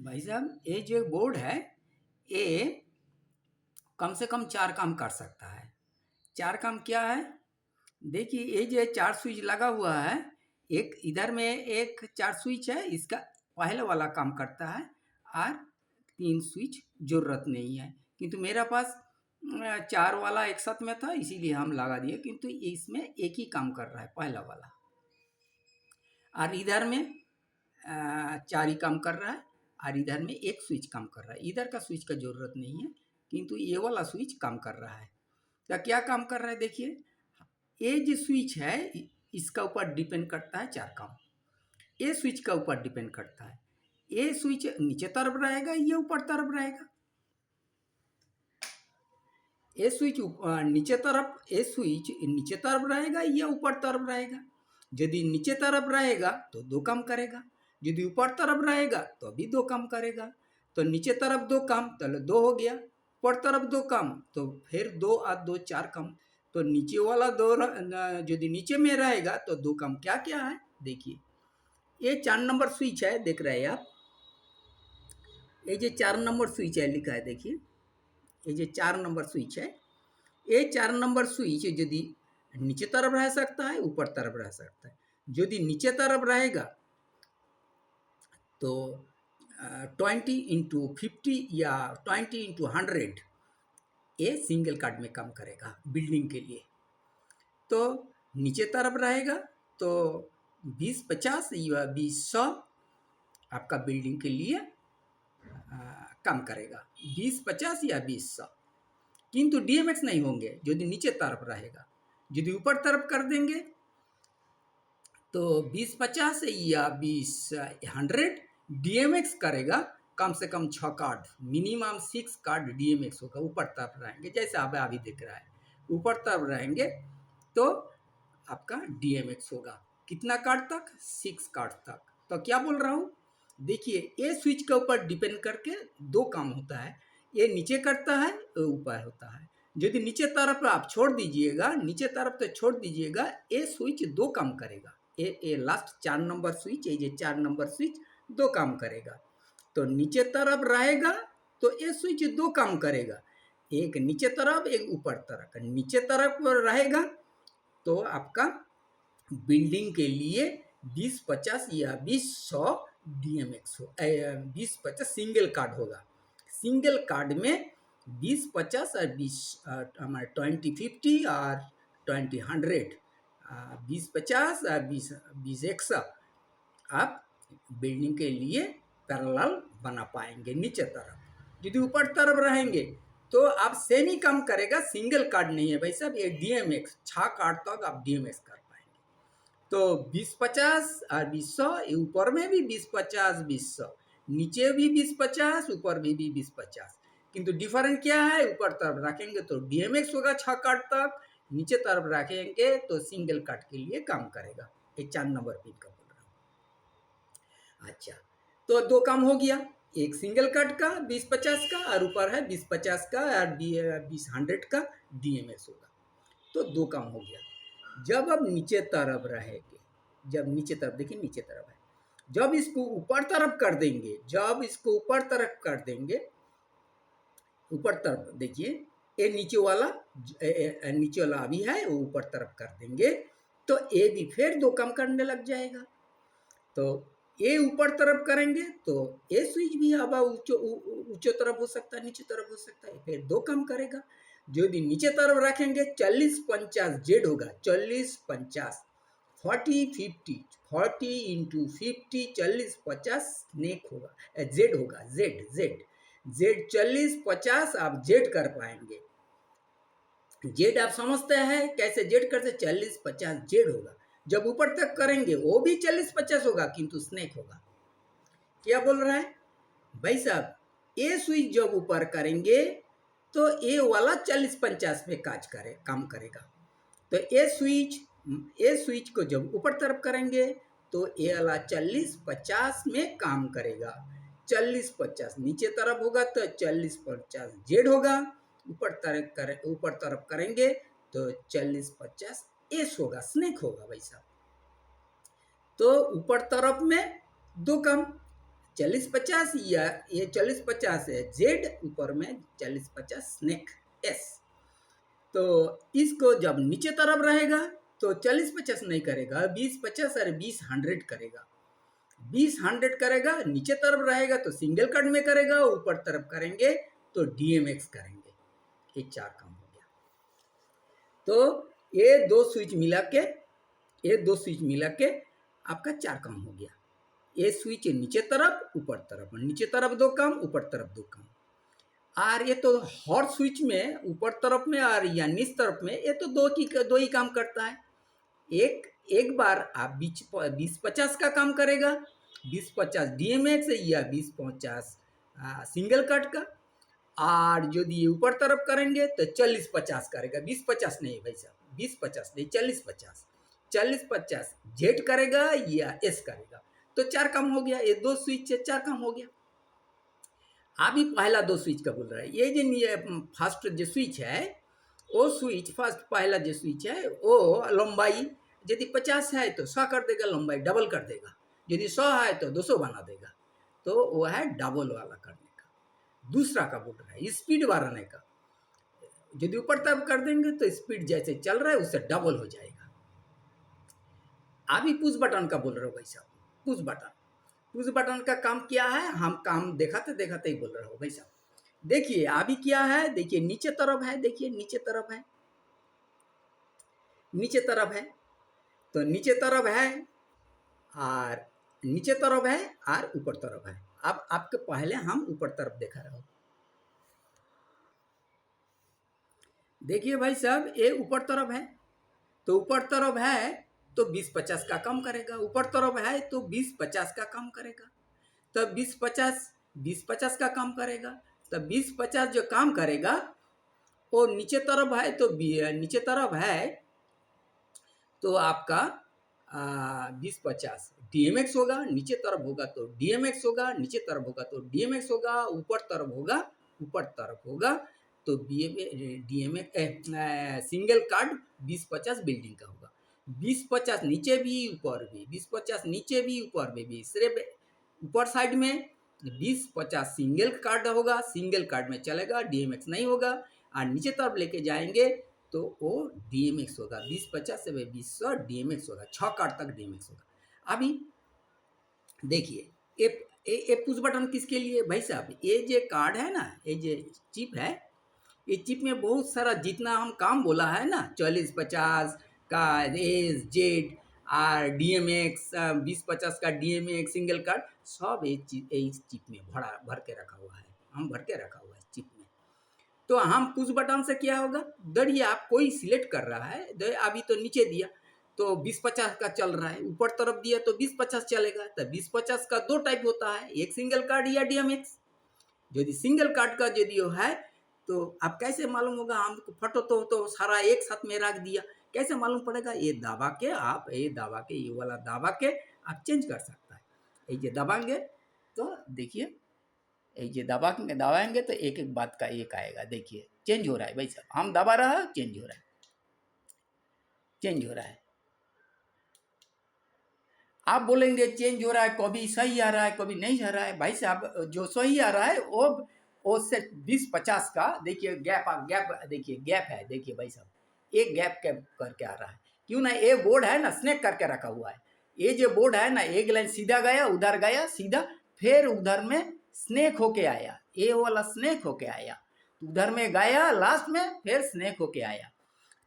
भाई साहब, ये जो बोर्ड है, ये कम से कम 4 काम कर सकता है। 4 काम क्या है? देखिए, ये जो 4 स्विच लगा हुआ है, एक इधर में एक 4 स्विच है, इसका पहले वाला काम करता है और 3 स्विच ज़रूरत नहीं है। किंतु मेरे पास 4 वाला एक साथ में था, इसीलिए हम लगा दिए, किंतु इसमें एक ही काम कर रहा है, पहला वाला। और इधर में 4 ही काम कर रहा है और इधर में एक स्विच काम कर रहा है। इधर का स्विच का ज़रूरत नहीं है, किंतु ये वाला स्विच काम कर रहा है। तो क्या काम कर रहा है देखिए, ये जो स्विच है इसका ऊपर डिपेंड करता है 4 काम। ये स्विच का ऊपर डिपेंड करता है। ये स्विच नीचे तरफ रहेगा, ये ऊपर तरफ रहेगा। ये स्विच नीचे तरफ, ये स्विच नीचे तरफ रहेगा, ये ऊपर तरफ रहेगा। यदि नीचे तरफ रहेगा तो 2 काम करेगा, यदि ऊपर तरफ रहेगा तो भी 2 काम करेगा। तो नीचे तरफ 2 काम, तो 2 हो गया। ऊपर तरफ 2 काम, तो फिर 2 और 2 4 काम। तो नीचे वाला 2 यदि नीचे में रहेगा तो 2 काम क्या क्या है देखिए। ये 4 नंबर स्विच है, देख रहे हैं आप। ये जो 4 नंबर स्विच है लिखा है, देखिए ये जो 4 नंबर स्विच है, ये 4 नंबर स्विच यदि नीचे तरफ रह सकता है, ऊपर तरफ रह सकता है। यदि नीचे तरफ रहेगा तो 20x50 या 20x100 ये सिंगल कार्ड में काम करेगा बिल्डिंग के लिए। तो नीचे तरफ रहेगा तो 20-50 या 20-100 आपका बिल्डिंग के लिए काम करेगा, 20-50 या 20-100। किंतु डीएमएक्स नहीं होंगे यदि नीचे तरफ रहेगा। यदि ऊपर तरफ कर देंगे तो 20-50 या 20-100 डीएमएक्स करेगा। कम से कम 6 कार्ड, मिनिमम 6 कार्ड डीएमएक्स होगा। ऊपर तरफ रहेंगे, जैसे आप अभी दिख रहा है, ऊपर तरफ रहेंगे तो आपका डीएमएक्स होगा। कितना कार्ड तक? 6 कार्ड तक। तो क्या बोल रहा हूँ देखिए, ये स्विच के ऊपर डिपेंड करके 2 काम होता है। ये नीचे करता है, ये ऊपर होता है। यदि नीचे तरफ आप छोड़ दीजिएगा, नीचे तरफ तो छोड़ दीजिएगा, ये स्विच 2 काम करेगा। ये लास्ट 4 नंबर स्विच, ये 4 नंबर स्विच 2 काम करेगा। तो नीचे तरफ रहेगा तो ये स्विच 2 काम करेगा, एक नीचे तरफ एक ऊपर तरफ। नीचे तरफ रहेगा तो आपका बिल्डिंग के लिए 20-50 या 20-100 डीएमएक्स हो, 20-50 सिंगल कार्ड होगा। सिंगल कार्ड में 20-50 और 20 हमारे 20-50 और 20-100, 20-50 और 20-100 आप बिल्डिंग के लिए पैरेलल बना पाएंगे नीचे तरफ। यदि ऊपर तरफ रहेंगे तो आप सेम ही काम करेगा, सिंगल कार्ड नहीं है भाई साहब, ये डीएमएक्स 6 कार्ड तक आप डीएमएक्स कर पाएंगे। तो 20-50 और 20-100, ऊपर में भी 20-50 20-100, नीचे भी 20-50, ऊपर में भी 20-50। किंतु डिफरेंट क्या है, ऊपर तरफ रखेंगे तो डीएमएक्स होगा 6 कार्ड तक, नीचे तरफ रखेंगे तो सिंगल कार्ड के लिए काम करेगा। ये 4 नंबर पिन का बोल रहा हूँ। अच्छा, तो 2 काम हो गया, एक सिंगल कार्ड का 20-50 का और ऊपर है 20-50 का और 20-100 का डीएमएक्स होगा। तो 2 काम हो गया। जब अब नीचे तरफ रहेंगे, जब नीचे तरफ देखिए, नीचे तरफ है, जब इसको ऊपर तरफ कर देंगे, जब इसको ऊपर तरफ कर देंगे, ऊपर तरफ देखिए, ये नीचे वाला अभी है, वो ऊपर तरफ कर देंगे तो ये भी फिर 2 काम करने लग जाएगा। तो ये ऊपर तरफ करेंगे तो ये स्विच भी हवा ऊंचे तरफ हो सकता है, नीचे तरफ हो सकता है, फिर 2 काम करेगा। यदि नीचे तरफ रखेंगे 40-50 जेड होगा, 40-50, 40-50, 40x50, 40-50 स्नेक होगा, जेड होगा, जेड जेड जेड 40-50 आप जेड कर पाएंगे। जेड आप समझते हैं कैसे जेड करते, 40-50 जेड होगा। जब ऊपर तक करेंगे वो भी 40-50 होगा, किंतु स्नेक होगा। क्या बोल रहा है भाई साहब, ये स्विच जब ऊपर करेंगे तो ये वाला 40-50 में काम करेगा। तो ये स्विच को जब ऊपर तरफ करेंगे तो ये वाला 40-50 में काम करेगा। 40-50 नीचे तरफ होगा तो 40-50 जेड होगा, ऊपर तरफ करेंगे तो 40-50 एस होगा, स्नेक होगा भाई साहब। तो ऊपर तरफ में 2 काम, 40-50 या ये 40-50 है जेड, ऊपर में 40-50 स्नेक एस। तो इसको जब नीचे तरफ रहेगा तो 40-50 नहीं करेगा, 20-50 और 20-100 करेगा। 20-100 करेगा, नीचे तरफ रहेगा तो सिंगल कट में करेगा, ऊपर तरफ करेंगे तो डीएमएक्स करेंगे। ये 4 काम हो गया। तो ये दो स्विच मिला के आपका 4 काम हो गया। ये स्विच नीचे तरफ ऊपर तरफ, नीचे तरफ 2 काम, ऊपर तरफ 2 काम। और ये तो हॉट स्विच में ऊपर तरफ में और या नीचे तरफ में ये तो दो ही काम करता है। एक बार आप 20-50 का काम करेगा, 20-50 डीएमएक्स या 20-50 सिंगल कट का। और यदि ऊपर तरफ करेंगे तो 40-50 करेगा, 20-50 नहीं भाई साहब, 20-50 नहीं, 40-50, 40-50 जेड करेगा या एस करेगा। तो 4 काम हो गया, ये 2 स्विच से 4 काम हो गया। अभी पहला 2 स्विच का बोल रहा है, ये जो फर्स्ट जो स्विच है वो स्विच फर्स्ट पहला जो स्विच है वो लंबाई यदि 50 है तो 100 कर देगा, लंबाई डबल कर देगा। यदि 100 है तो 200 बना देगा। तो वो है डबल वाला करने का। दूसरा का बोल रहा है स्पीड बढ़ाने का। यदि ऊपर तरफ कर देंगे तो स्पीड जैसे चल रहा है उससे डबल हो जाएगा। अभी पुश बटन का बोल रहे हो भाई साहब, पुश बटन का काम क्या है, हम काम दिखाते ही बोल रहे हो भाई साहब। देखिए अभी क्या है, देखिए नीचे तरफ है, देखिए नीचे तरफ है, तो नीचे तरफ है और नीचे तरफ है और ऊपर तरफ है। अब आपके पहले हम ऊपर तरफ देखा रहे हो। देखिए भाई साहब ये ऊपर तरफ है, तो ऊपर तरफ है तो 20-50 का काम करेगा, ऊपर तरफ है तो 20-50 का काम करेगा। तब 20-50 का काम करेगा। तब 20-50 जो काम करेगा वो नीचे तरफ है तो नीचे तरफ है तो आपका 20-50 डीएमएक्स होगा, नीचे तरफ होगा तो डीएमएक्स होगा, नीचे तरफ होगा तो डीएमएक्स होगा, ऊपर तरफ होगा तो डीएमएक्स सिंगल कार्ड 20-50 बिल्डिंग का होगा। 20-50 नीचे भी ऊपर भी, 20-50 नीचे भी ऊपर भी, सिर्फ ऊपर साइड में 20-50 सिंगल कार्ड होगा, सिंगल कार्ड में चलेगा, डीएमएक्स नहीं होगा। और नीचे तरफ लेके जाएंगे तो वो डीएमएक्स होगा, 20-50 से 20-100 डीएमएक्स होगा, 6 कार्ड तक डीएमएक्स होगा। अभी देखिए ये पुश बटन किसके लिए भाई साहब, ये जो कार्ड है ना, ये जो चिप है, ये चिप में बहुत सारा जितना हम काम बोला है ना, 40-50 का एस जेड और डीएमएक्स, 20-50 का डीएमएक्स सिंगल कार्ड, सब एक चिप में भर के रखा हुआ है, हम भर के रखा हुआ है चिप में। तो हम पुश बटन से क्या होगा, दरिए आप कोई सिलेक्ट कर रहा है, अभी तो नीचे दिया तो 20-50 का चल रहा है, ऊपर तरफ दिया तो 20-50 चलेगा। तो 20-50 का 2 टाइप होता है, एक सिंगल कार्ड या डीएमएक्स। यदि सिंगल कार्ड का यदि है तो आप कैसे मालूम होगा, हमको फटो तो सारा एक साथ में रख दिया, कैसे मालूम पड़ेगा, ये दबा के ये वाला दबा के आप चेंज कर सकता है। ये दबाएंगे तो देखिए, ये दबाएंगे तो एक एक बात का एक आएगा, देखिए चेंज हो रहा है भाई साहब, हम दबा रहा है चेंज हो रहा है। आप बोलेंगे चेंज हो रहा है, कभी सही आ रहा है कभी नहीं आ रहा है। भाई साहब जो सही आ रहा है वो से 20-50 का देखिए गैप देखिए, गैप है, देखिए भाई साहब एक गैप करके आ रहा है। क्यों ना, ये बोर्ड है ना स्नैक करके रखा हुआ है, ये जो बोर्ड है ना एक लाइन सीधा गया, उधर गया सीधा, फिर उधर में स्नैक होके आया, ये वाला स्नैक होके आया, उधर में गया लास्ट में फिर स्नैक होके आया,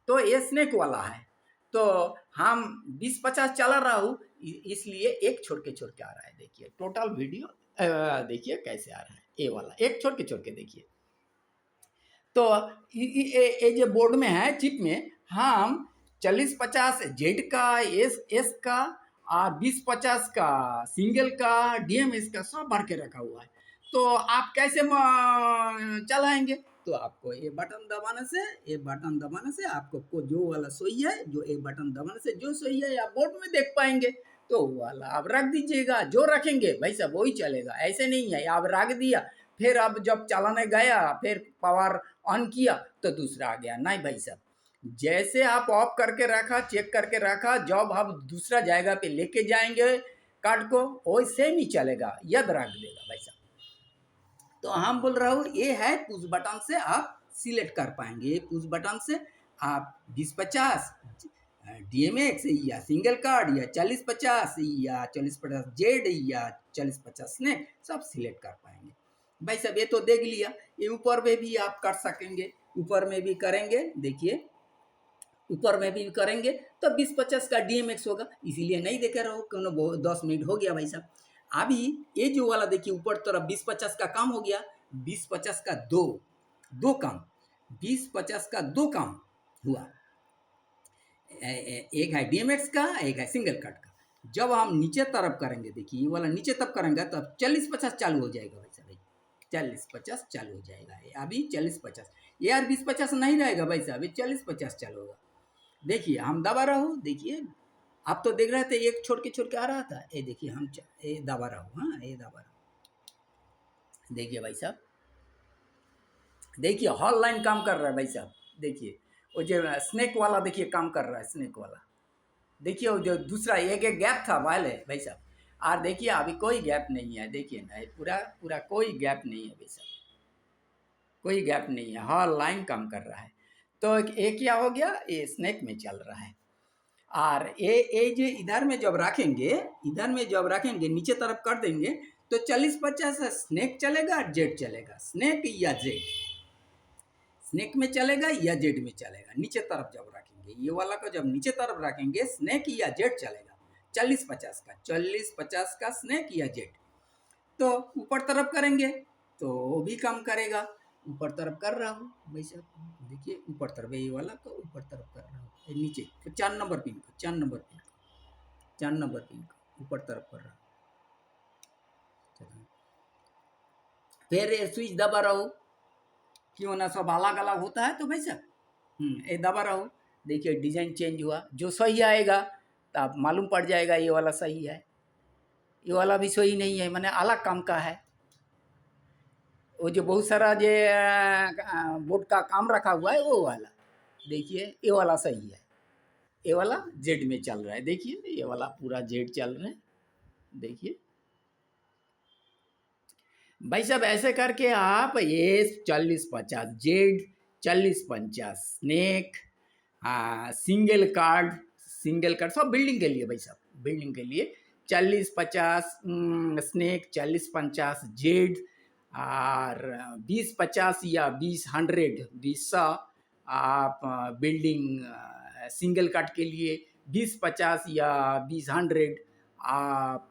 तो ये स्नैक वाला है। तो हम 20-50 चला रहा हूँ, इसलिए एक छोड़ के आ रहा है। देखिए टोटल वीडियो देखिए कैसे आ रहा है, ये वाला एक छोड़ के देखिए। तो ये जो बोर्ड में है चिप में, हम 40-50 जेड का, एस का और 20-50 का सिंगल का, डीएमएस का सब भर के रखा हुआ है। तो आप कैसे चलाएंगे, तो आपको ये बटन दबाने से आपको जो वाला सही है, जो ये बटन दबाने से जो सही है आप बोर्ड में देख पाएंगे, तो वाला आप रख दीजिएगा, जो रखेंगे भाई साहब वही चलेगा। ऐसे नहीं है आप रख दिया फिर अब जब चलाने गया फिर पावर ऑन किया तो दूसरा आ गया, नहीं भाई साहब, जैसे आप ऑफ करके रखा, चेक करके रखा, जब आप दूसरा जगह पे लेके जाएंगे कार्ड को वैसे नहीं चलेगा, यद रख देगा भाई साहब। तो हम बोल रहा हूँ ये है पुश बटन से आप सिलेक्ट कर पाएंगे। ये पुश बटन से आप 20-50 DMX या सिंगल कार्ड या 40-50 या 40-50 जेड या 40-50 स्नैक सब सिलेक्ट कर पाएंगे भाई साहब। ये तो देख लिया, ये ऊपर में भी आप कर सकेंगे, ऊपर में भी करेंगे। देखिए ऊपर में भी करेंगे तो 20-50 का DMX होगा, इसीलिए नहीं देख रहा हूँ क्यों 10 मिनट हो गया भाई साहब। अभी ये जो वाला देखिए ऊपर तरफ 20-50 का काम हो गया, 20-50 का दो काम, 20-50 का दो काम हुआ, एक है DMX का, एक है सिंगल कट का। जब हम नीचे तरफ करेंगे, देखिए ये वाला नीचे तब करेंगे तब 40-50 चालू हो जाएगा भाई साहब, 40-50 चालू हो जाएगा। अभी 40-50 ये यार 20-50 नहीं रहेगा भाई साहब, ये 40-50 चालू होगा। देखिए हम दबा रहा हूँ, देखिए आप तो देख रहे थे एक छोड़ के आ रहा था, ये देखिए हम ये दबा रहा हूँ, हाँ ये दबा रहा हूँ। देखिए भाई साहब, देखिए हॉल लाइन काम कर रहा है भाई साहब। देखिए वो जो स्नैक वाला देखिए काम कर रहा है, स्नैक वाला देखिए, वो जो दूसरा एक गैप था वाले भाई साहब, और देखिए अभी कोई गैप नहीं है, देखिए ना पूरा पूरा कोई गैप नहीं है भाई साहब, कोई गैप नहीं है, हॉल लाइन काम कर रहा है। तो एक क्या हो गया, ये स्नैक में चल रहा है। और ये जो इधर में जब रखेंगे, इधर में जब रखेंगे नीचे तरफ कर देंगे तो 40-50 स्नैक चलेगा, जेड चलेगा, स्नैक या जेड, स्नैक में चलेगा या जेड में चलेगा। नीचे तरफ जब रखेंगे ये वाला को, जब नीचे तरफ रखेंगे स्नैक या जेड चलेगा, 40-50 का स्नैक या जेड। तो ऊपर तरफ करेंगे तो वो भी काम करेगा। ऊपर तरफ कर रहा हूँ भाई साहब, देखिए ऊपर तरफ ये वाला को ऊपर तरफ कर रहा हूँ, नीचे 4 नंबर पिन को, 4 नंबर पिन को, 4 नंबर पिन को ऊपर तरफ कर रहा हूँ। फिर स्विच दबा रहा हूँ, क्यों ना सब अलग अलग होता है तो भाई साहब ये दबा रहा हूँ। देखिए डिजाइन चेंज हुआ, जो सही आएगा तो आप मालूम पड़ जाएगा ये वाला सही है, ये वाला भी सही नहीं है, मैंने अलग काम का है। वो जो बहुत सारा जो बोर्ड का काम रखा हुआ है वो वाला, देखिए ये वाला सही है, ये वाला जेड में चल रहा है। देखिए ये वाला पूरा जेड चल रहा है, देखिए भाई साहब। ऐसे करके आप ये 40-50 जेड, 40-50 स्नैक, सिंगल कार्ड सब बिल्डिंग के लिए भाई साहब, बिल्डिंग के लिए 40-50 स्नैक, 40-50 जेड और 20-50 या 20-100 आप बिल्डिंग सिंगल कट के लिए, 20-50 या 20-100 आप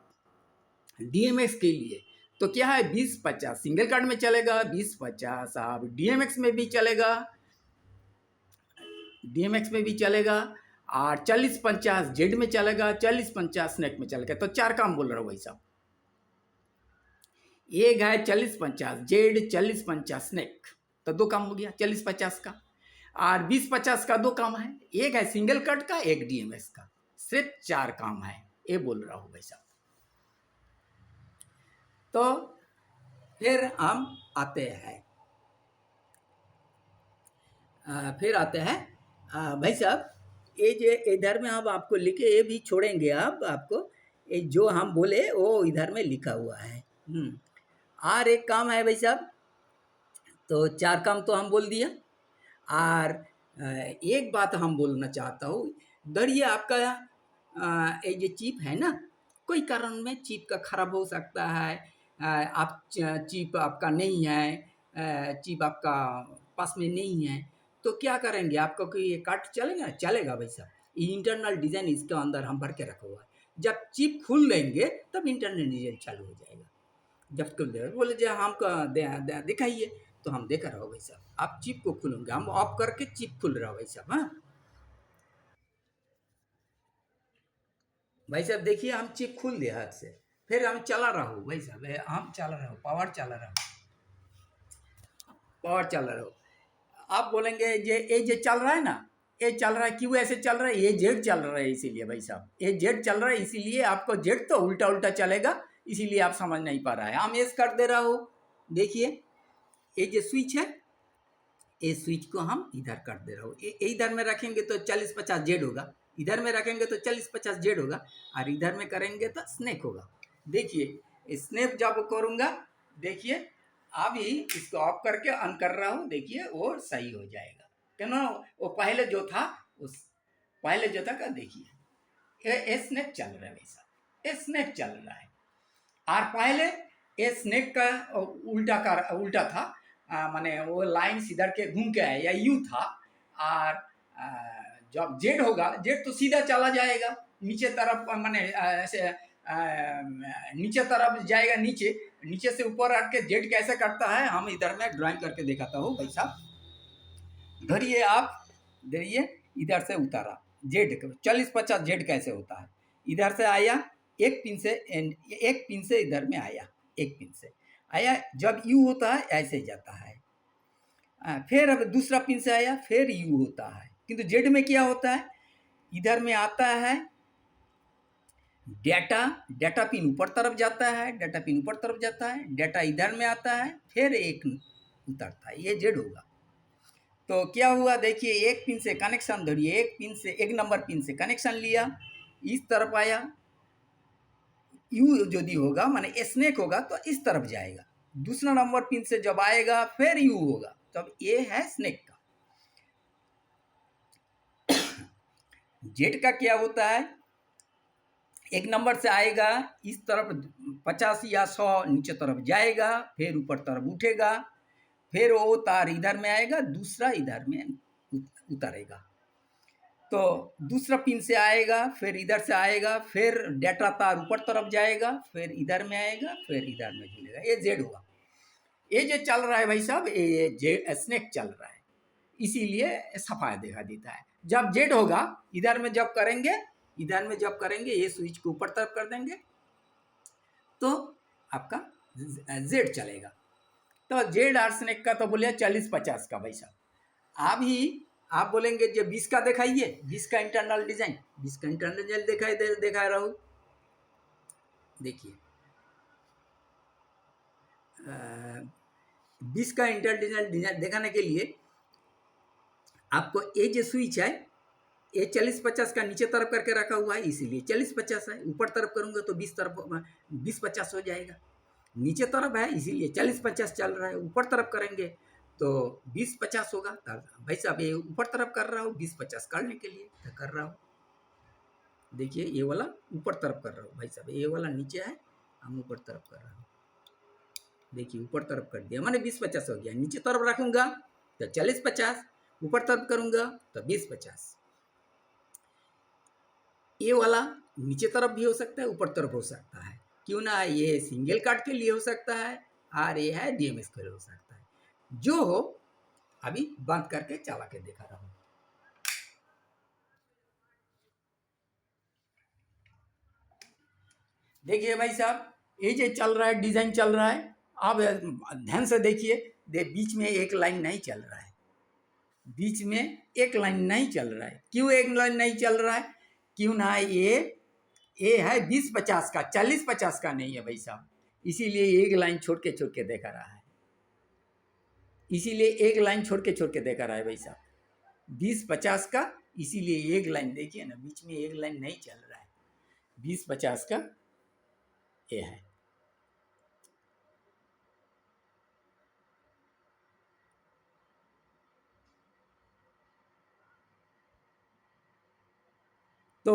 DMX के लिए। तो क्या है 20-50 सिंगल कार्ड में चलेगा, 20-50 आप DMX में भी चलेगा, DMX में भी चलेगा, और 40-50 जेड में चलेगा, 40-50 स्नैक में चलेगा। तो 4 काम बोल रहा हूँ भाई साहब। एक है 40-50 जेड, 40-50 स्नैक, तो 2 काम हो गया 40-50 का। और 20-50 का 2 काम है, एक है सिंगल कट का, एक DMX का, सिर्फ 4 काम है, ये बोल रहा हूँ भाई साहब। तो फिर हम आते हैं, फिर आते हैं भाई साहब, ये जो इधर में हम आपको लिखे, ये भी छोड़ेंगे आप, आपको ये जो हम बोले वो इधर में लिखा हुआ है। और एक काम है भाई साहब, तो 4 काम तो हम बोल दिया। और एक बात हम बोलना चाहता हूँ, इधर ये आपका ये जो चिप है ना, कोई कारण में चिप का खराब हो सकता है, आप चिप आपका नहीं है, चिप आपका पास में नहीं है, तो क्या करेंगे, आपका कोई ये कार्ड चलेगा? चलेगा भाई साहब, इंटरनल डिज़ाइन इसके अंदर हम भर के रखा हुआ है। जब चिप खुल लेंगे तब इंटरनल डिज़ाइन चालू हो जाएगा। जब खुल देगा बोले जो हमको दिखाइए, तो हम देख रहा हो भाई साहब, आप चिप को खोलेंगे, हम ऑफ करके चिप खुल रहा हो भाई साहब। हाँ भाई साहब, देखिए हम चिप खुल दिया हाथ से, फिर हम चला रहा हूँ भाई साहब, हम चला रहा हूँ, पावर चला रहा हूँ, पावर चला रहा हूँ। आप बोलेंगे ये जो चल रहा है ना, ये चल रहा है, क्यों ऐसे चल रहा है? ये जेड चल रहा है इसीलिए भाई साहब, ये जेड चल रहा है इसीलिए, आपको जेड तो उल्टा उल्टा चलेगा, इसीलिए आप समझ नहीं पा रहा है। हम एस कर दे रहा हूँ, देखिए ये जो स्विच है, ये स्विच को हम इधर कर दे रहा हूँ, इधर में रखेंगे तो 40-50 जेड होगा, इधर में रखेंगे तो 40-50 जेड होगा, और इधर में करेंगे तो स्नेक होगा। देखिए स्नेप जब करूँगा, देखिए अभी इसको ऑफ करके ऑन कर रहा हूँ, देखिए वो सही हो जाएगा। क्यों, वो पहले जो था उस पहले जो था का देखिए स्नेक चल रहा है, वैसा स्नेक चल रहा है। और पहले ये स्नेक का उल्टा था, माने वो लाइन सीधा के घूम के आया या यू था। और जब जेड होगा, जेड तो सीधा चला जाएगा नीचे तरफ, माने ऐसे नीचे तरफ जाएगा, नीचे से ऊपर हट के जेड कैसे करता है, हम इधर में ड्राइंग करके दिखाता हूँ भाई साहब। धरिए आप, धरिए, इधर से उतारा जेड, 40-50 जेड कैसे होता है, इधर से आया एक पिन से इधर में आया, एक पिन से आया, जब यू होता है ऐसे जाता है। फिर अब दूसरा पिन से आया, फिर यू होता है। किंतु जेड में क्या होता है, इधर में आता है डाटा पिन ऊपर तरफ जाता है, डाटा पिन ऊपर तरफ जाता है, डाटा इधर में आता है, फिर एक उतरता है, ये जेड होगा। तो क्या हुआ, देखिए एक पिन से कनेक्शन धरिए, एक नंबर पिन से कनेक्शन लिया, इस तरफ आया, यू यदि होगा माने स्नेक होगा तो इस तरफ जाएगा। दूसरा नंबर पिन से जब आएगा फिर यू होगा, तब ये है स्नेक का। जेड का क्या होता है, एक नंबर से आएगा, इस तरफ 50 या 100 नीचे तरफ जाएगा, फिर ऊपर तरफ उठेगा, फिर वो तार इधर में आएगा, दूसरा इधर में उतरेगा। तो दूसरा पिन से आएगा, फिर इधर से आएगा, फिर डाटा तार ऊपर तरफ जाएगा, फिर इधर में आएगा, फिर इधर में जुड़ेगा, ये जेड होगा। ये जो चल रहा है भाई साहब, ये जेड स्नेक चल रहा है, इसीलिए सफाया दिखा देता है। जब जेड होगा, इधर में जब करेंगे ये स्विच को ऊपर तरफ कर देंगे तो आपका जेड चलेगा। तो जेड और स्नेक का तो बोलिए 40-50 का भाई साहब। अभी आप बोलेंगे जो 20 का दिखाइए, 20 का इंटरनल डिजाइन, 20 का इंटरनल डिजाइन दिखा रहा हूँ। देखिए 20 का इंटरनल डिजाइन दिखाने के लिए आपको ये जो स्विच है, ये 40-50 का नीचे तरफ करके रखा हुआ है, इसीलिए 40-50 है। ऊपर तरफ करूंगा तो 20-50 हो जाएगा। नीचे तरफ है इसीलिए 40-50 चल रहा है। ऊपर तरफ करेंगे तो 20-50 होगा। भाई साहब ये ऊपर तरफ कर रहा हूँ 20-50 करने के लिए तो कर रहा हूँ। देखिए ये वाला ऊपर तरफ कर रहा हूँ भाई साहब, ये वाला नीचे है, हम ऊपर तरफ कर रहा हूँ। देखिए ऊपर तरफ कर दिया, मैंने 20-50 हो गया। नीचे तरफ रखूंगा तो 40-50, ऊपर तरफ करूंगा तो 20-50। ये वाला नीचे तरफ भी हो सकता है, ऊपर तरफ हो सकता है, क्यों ना, ये सिंगल कार्ड के लिए हो सकता है और ये है डीएमएस के लिए हो सकता है। जो हो अभी बंद करके चला के दिखा रहा हूं। देखिए भाई साहब, ये जो चल रहा है, डिजाइन चल रहा है, आप ध्यान से देखिए, बीच में एक लाइन नहीं चल रहा है, बीच में एक लाइन नहीं चल रहा है। क्यों एक लाइन नहीं चल रहा है, क्यों ना, ये है 20-50 का, 40-50 का नहीं है भाई साहब, इसीलिए एक लाइन छोड़ के देखा रहा है, इसीलिए एक लाइन छोड़ के देखा रहा है भाई साहब 20-50 का। इसीलिए एक लाइन देखिए ना, बीच में एक लाइन नहीं चल रहा है, 20-50 का ये है। तो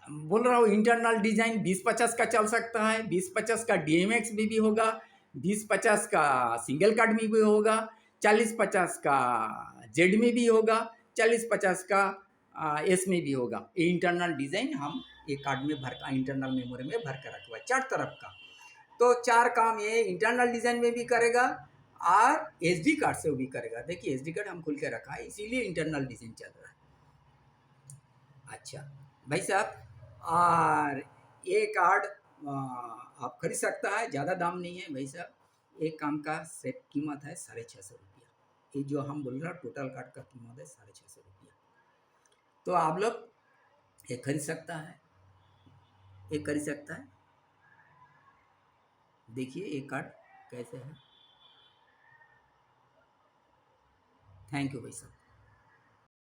बोल रहा हूँ इंटरनल डिजाइन 20-50 का चल सकता है, 20-50 का डीएमएक्स भी होगा, 20-50 का सिंगल कार्ड में भी होगा, 40-50 का जेड में भी होगा, 40-50 का एस में भी होगा। ये इंटरनल डिजाइन हम एक कार्ड में इंटरनल मेमोरी में भर कर रखा हुआ है 4 तरफ का। तो 4 काम ये इंटरनल डिजाइन में भी करेगा और एसडी कार्ड से भी करेगा। देखिए एसडी कार्ड हम खुल के रखा है, इसीलिए इंटरनल डिजाइन चल रहा है। अच्छा भाई साहब, और ये कार्ड आप खरीद सकता है, ज़्यादा दाम नहीं है भाई साहब। एक काम का सेट कीमत है 650 रुपया। ये जो हम बोल रहे हैं टोटल कार्ड का कीमत है 650 रुपया। तो आप लोग ये खरीद सकता है, ये खरीद सकता है। देखिए ये कार्ड कैसे है। थैंक यू भाई साहब।